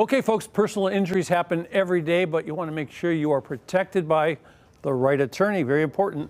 Okay, folks, personal injuries happen every day, but you want to make sure you are protected by the right attorney. Very important.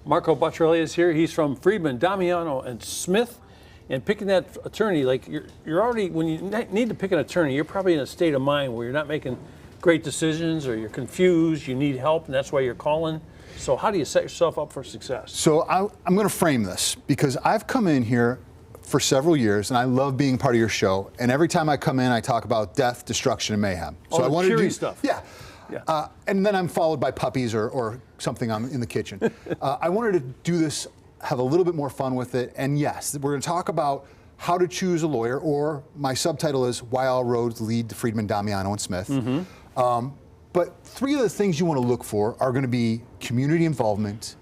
Marco Bottarelli is here. He's from Friedman, Domiano, and Smith. And picking that attorney, like you're already, when you need to pick an attorney, you're probably in a state of mind where you're not making great decisions, or you're confused, you need help, and that's why you're calling. So how do you set yourself up for success? So I'm going to frame this, because I've come in here for several years, and I love being part of your show. And every time I come in, I talk about death, destruction, and mayhem. So I want to do stuff. Yeah. And then I'm followed by puppies or something in the kitchen. I wanted to do this, have a little bit more fun with it. And yes, we're going to talk about how to choose a lawyer, or my subtitle is Why All Roads Lead to Friedman, Domiano, and Smith. Mm-hmm. But three of the things you want to look for are going to be community involvement,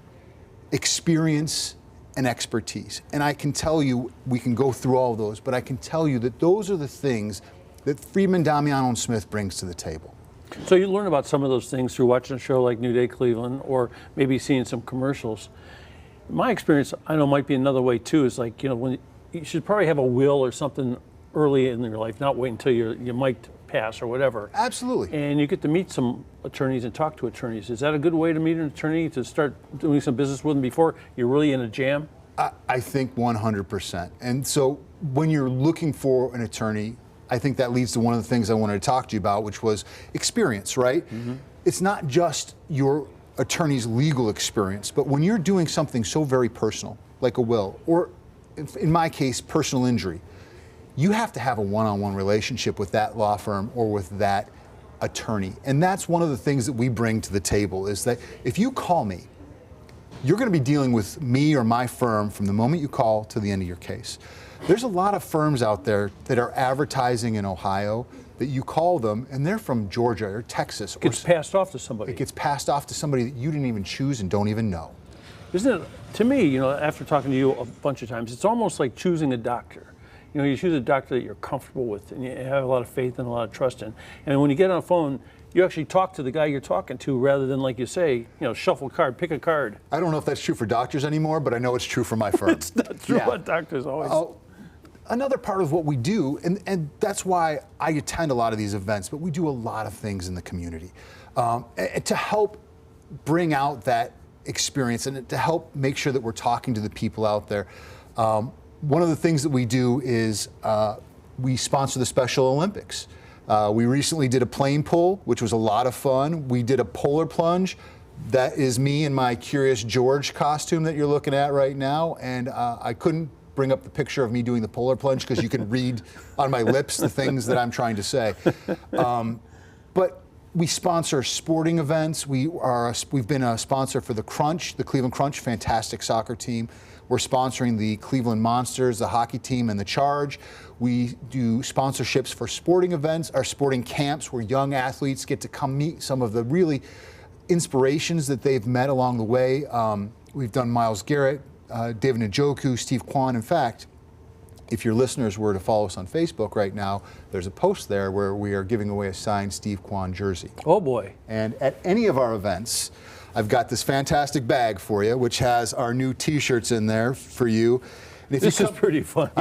experience, and expertise. And I can tell you, we can go through all of those, but I can tell you that those are the things that Friedman, Domiano, and Smith brings to the table. So you learn about some of those things through watching a show like New Day Cleveland, or maybe seeing some commercials. My experience, I know, might be another way too, is like, when you should probably have a will or something early in your life, not wait until you might pass or whatever. Absolutely. And you get to meet some attorneys and talk to attorneys. Is that a good way to meet an attorney, to start doing some business with them before you're really in a jam? I think 100%. And so when you're looking for an attorney, I think that leads to one of the things I wanted to talk to you about, which was experience, right? Mm-hmm. It's not just your attorney's legal experience, but when you're doing something so very personal, like a will, or in my case, personal injury, you have to have a one-on-one relationship with that law firm or with that attorney. And that's one of the things that we bring to the table, is that if you call me, you're going to be dealing with me or my firm from the moment you call to the end of your case. There's a lot of firms out there that are advertising in Ohio that you call them and they're from Georgia or Texas. It gets passed off to somebody. It gets passed off to somebody that you didn't even choose and don't even know. Isn't it, to me, after talking to you a bunch of times, it's almost like choosing a doctor. You choose a doctor that you're comfortable with and you have a lot of faith and a lot of trust in. And when you get on the phone, you actually talk to the guy you're talking to, rather than, like you say, shuffle a card, pick a card. I don't know if that's true for doctors anymore, but I know it's true for my firm. It's not true about doctors always. Another part of what we do, and that's why I attend a lot of these events, but we do a lot of things in the community to help bring out that experience and to help make sure that we're talking to the people out there. One of the things that we do is we sponsor the Special Olympics. We recently did a plane pull, which was a lot of fun. We did a polar plunge. That is me in my Curious George costume that you're looking at right now. And I couldn't bring up the picture of me doing the polar plunge because you can read on my lips the things that I'm trying to say. But we sponsor sporting events. We've been a sponsor for the Crunch, the Cleveland Crunch, fantastic soccer team. We're sponsoring the Cleveland Monsters, the hockey team, and the Charge. We do sponsorships for sporting events, or sporting camps, where young athletes get to come meet some of the really inspirations that they've met along the way. We've done Myles Garrett, David Njoku, Steve Kwan. In fact, if your listeners were to follow us on Facebook right now, there's a post there where we are giving away a signed Steve Kwan jersey. Oh boy. And at any of our events, I've got this fantastic bag for you, which has our new T-shirts in there for you. And if this is pretty funny.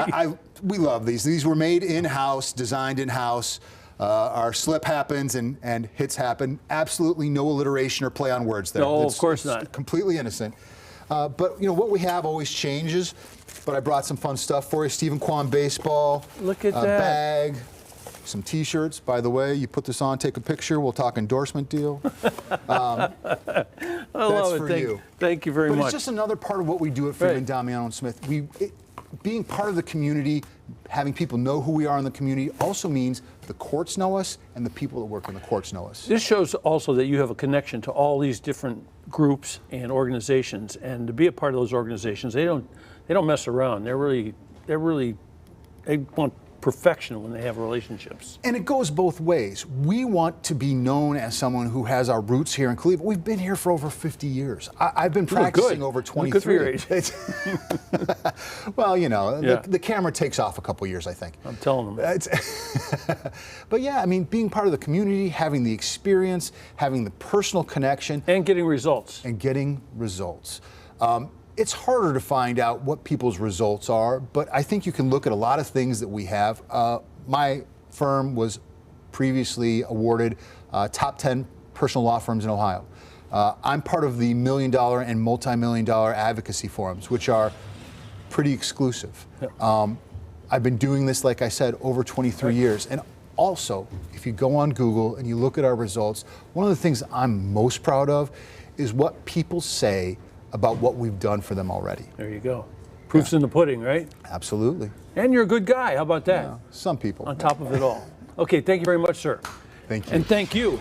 We love these. These were made in-house, designed in-house. Our slip happens and hits happen. Absolutely no alliteration or play on words there. No, of course not. Completely innocent. But what we have always changes. But I brought some fun stuff for you. Stephen Kwan baseball. Look at that. Bag. Some T-shirts, by the way. You put this on, take a picture. We'll talk endorsement deal. I love it. For you. Thank you very much. But it's just another part of what we do at Friedman, Domiano, and Smith. Being part of the community, having people know who we are in the community, also means the courts know us and the people that work in the courts know us. This shows also that you have a connection to all these different groups and organizations, and to be a part of those organizations, they don't mess around. They want perfection when they have relationships. And it goes both ways. We want to be known as someone who has our roots here in Cleveland. We've been here for over 50 years. I've been practicing over 23. Good for your age. Well, the camera takes off a couple years, I think. I'm telling them. But yeah, I mean, being part of the community, having the experience, having the personal connection. And getting results. It's harder to find out what people's results are, but I think you can look at a lot of things that we have. My firm was previously awarded top 10 personal law firms in Ohio. I'm part of the $1 million and multi-million-dollar advocacy forums, which are pretty exclusive. I've been doing this, like I said, over 23 years. And also, if you go on Google and you look at our results, one of the things I'm most proud of is what people say about what we've done for them already. There you go. Proof's in the pudding, right? Absolutely. And you're a good guy. How about that? Some people. On top of it all. Okay, thank you very much, sir. Thank you. And thank you.